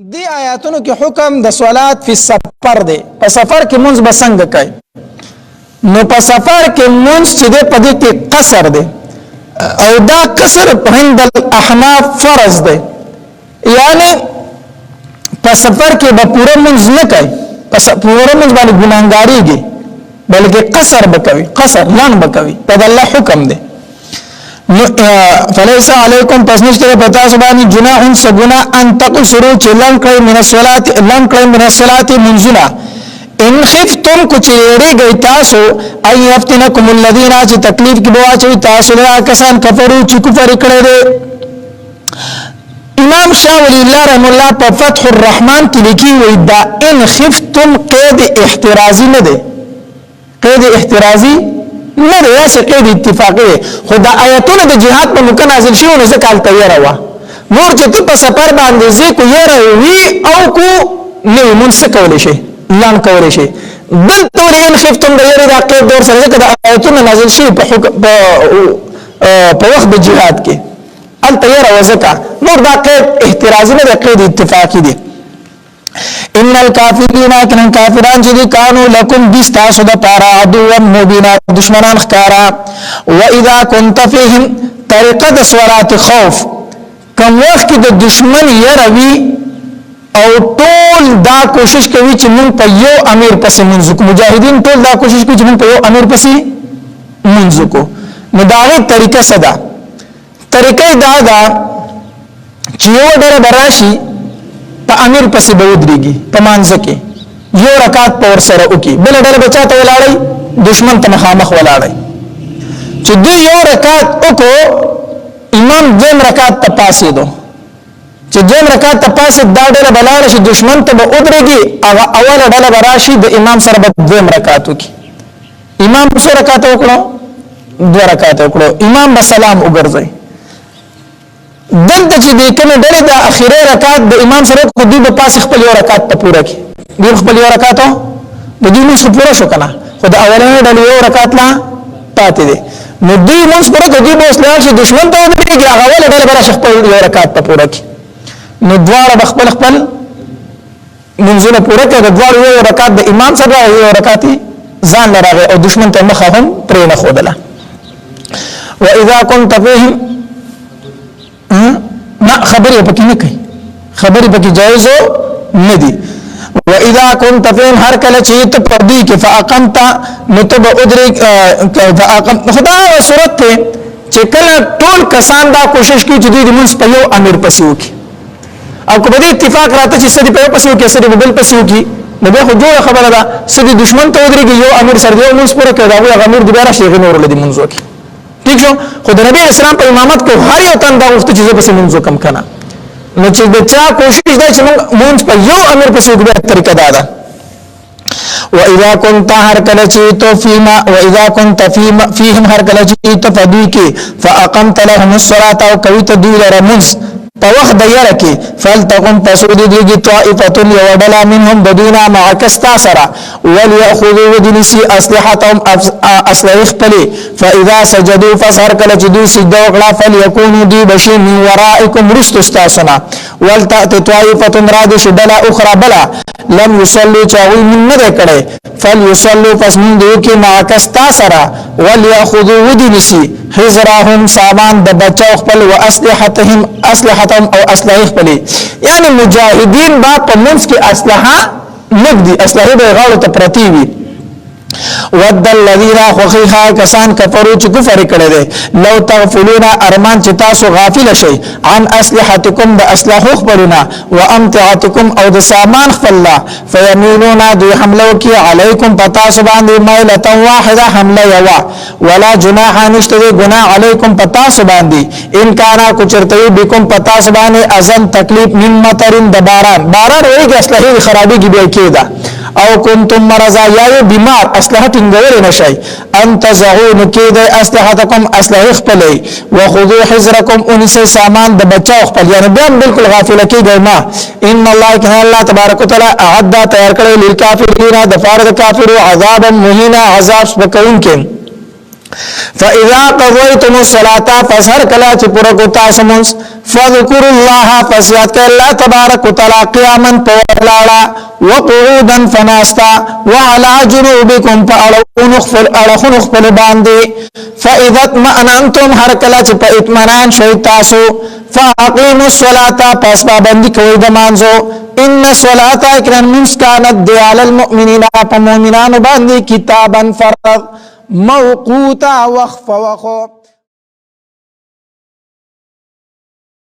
دی آیاتونو کې حکم د صلات فی سفر دی. په سفر کې منځ بسنګ کوي. نو په سفر کې منځ چې دی په دې کې قصر دی او دا قصر عند الاحناف فرض دی. یعنی په سفر کې به پوره منځ نه کوي، پوره منځ باندې ګناهګاریږي، بلکې قصر بکوي، قصر لنډ بکوي. په الله حکم دی. فليس عليكم پس نشتره پتا سبانی جناح سگنا ان تقصروا چلن کړی من الصلاه لن کړی من الصلاه منزلا ان خفتم کچری گئی تاسو اي يفتنكم الذين چې تکلیف کې بوا چې تاسو لا کسان کفرو چې کفر کړی دي. امام شاه ولی الله رحم الله په فتح الرحمن کې لیکي وي دا ان خفتم قید احترازی نه ده، قید احترازی نه ده، یا قید اتفاقی. خدا آیاتونه د جهاد په مکه نازل شي نو ځکه تیار وا نور چې ته په سفر باندې ځې کو یې وی او کو نه مونږ کولای شي لان کولای شي دلته ان خفتم د یری د قید دور سره ځکه د آیاتونه نازل شي په وخت د جهاد کې ال تیار وزکا نور دا قید احترازی نه ده، قید اتفاقی دي. ان الکافرین کان کافران چې کانوا لکم بستاسو د پارا عدو مبینا دشمنان خکارا. و اذا كنت فيهم طریقه د صلات خوف کوم وخت کې د دشمن يروي او ټول دا کوشش کوي چې موږ په یو امیر پسې منځو کو، مجاهدین ټول دا کوشش کوي چې موږ په یو امیر پسې منځو کو. نو دا غي طریقه صدا طریقه دا دا چې یو ډېر براشي په امیر پسې به ودرېږي په مانځ کې یو رکعت په ور سره وکي، بل ډېر بچاته ولاړی دشمن ته مخامخ ولاړی چې دوی یو رکعت وکړو امام دیم رکعت ته پاسې دو چې دیم رکعت ته پاسې دا ډېر بلاړ شي دشمن ته به ودرېږي هغه اوله ډله براشي د امام سره به دیم رکعت وکي. امام څو رکعت وکړو؟ دو رکعت وکړو. امام به سلام وګرځي. دلته چې د کومه ډېر د اخیری رکعت د امام سره کو دی په پاس خپل یو رکعت ته پوره کی، دی خپل یو رکعت د دې نو پوره شو کنه، خو د اولنې ډېر یو رکعت لا پاتې دي. نو دی موږ پوره د دې بوس لاړ چې دشمن ته ودرېږي هغه ول ډېر بل خپل یو رکعت ته پوره کی. نو دواړه خپل منځونه پوره کړه، دواړه یو رکعت د امام سره یو رکعت ځان لراغه او دشمن ته مخه هم پرې نه خودله. و اذا كنت فيهم نه خبرې پکې نه کوي، خبرې پکې جایز نه دي. و اذا كنت فيهم هر کله چې ته پردي کې فاقمت نتب ادرك فاقم خدا صورت ته چې کله ټول کسان دا کوشش کوي چې دوی د منځ په یو امیر پسې وکړي او کو به اتفاق راته چې سړي په یو پسې وکړي سړي بل پسې وکړي نو به خو جوړه خبره ده سړي دشمن ته ودرېږي یو امیر سره یو منځ پوره کړي دا هغه امیر د بیا راشي نور لدی منځ وکړي. ٹھیک شو. خو د نبی اسلام په امامت کې هر یو تن دا وخت چې په منځو کم کنه نو چې د چا کوشش دی چې موږ په یو امر په څیر د طریقه دا و اذا كنت هر کله چې تو فيما و اذا كنت فيهم هر کله چې تو فدی کې فاقمت لهم الصلاه او کوي ته دوی رمز په وخت د یره کې فلتقم تسود دیږي طائفه یودلا منهم بدینا معك استاسرا ولياخذوا ودنسي اسلحتهم اسلحه خپل فاذا سجدوا فسر کله چې دوی سجده وکړه فليكونوا دي بشي من ورائكم رست استاسنا ولتات طائفه راد شدلا اخرى بلا لم يصلوا چاوي من نه کړي فليصلوا پس من دو کې معك استاسرا ولياخذوا ودنسي حذرهم سامان د بچو خپل واسلحتهم او اسلحه خپل. یعنی مجاهدین با په منځ کې اسلحه نقدي اسلحه به غاړو ته پرتی وي. ود الذين خخيها کسان کفروا چې کفر کړي دي لو تغفلون ارمان چې تاسو غافل شئ عن اسلحتكم د اسلحه خپلنا وامتعتكم او د سامان خپل فيميلون دي حمله کی علیکم پتا سبحان مائله واحده حمله یوا ولا جناح نشته گناہ علیکم پتا سبحان دي ان کانا کچرته بكم پتا سبحان اذن تکلیف من مطرن د باران ویږي اسلحه خرابي کی به کېدا او کنتم مرضا یا بیمار اسلحه ټینګول نشي ان تزعون کید اسلحتکم اسلحه خپلې وخذوا حذرکم انس سامان د بچاو خپل یعنی بیا بالکل غافل کیږي ما ان الله کان الله تبارک وتعالى اعد تیار کړی للکافرین د فارد کافر عذاب مهینا عذاب وکون کې فاذا قضيتم الصلاه فسر کلا چې پورا کو تاسو مونږ فذكروا الله فسيات الله تبارك وتعالى قياما طويلا وقعودا فناستا وعلى جنوبكم فألخون اخفل باندي فاذا اطمأننتم هر کلا چې په اطمینان شوي تاسو فاقيموا الصلاه پس پابندي کوئ د مانځو ان الصلاه اکرام مسکانت دی علی المؤمنین په مؤمنانو باندې کتابا فرض موقوتا وخف وخو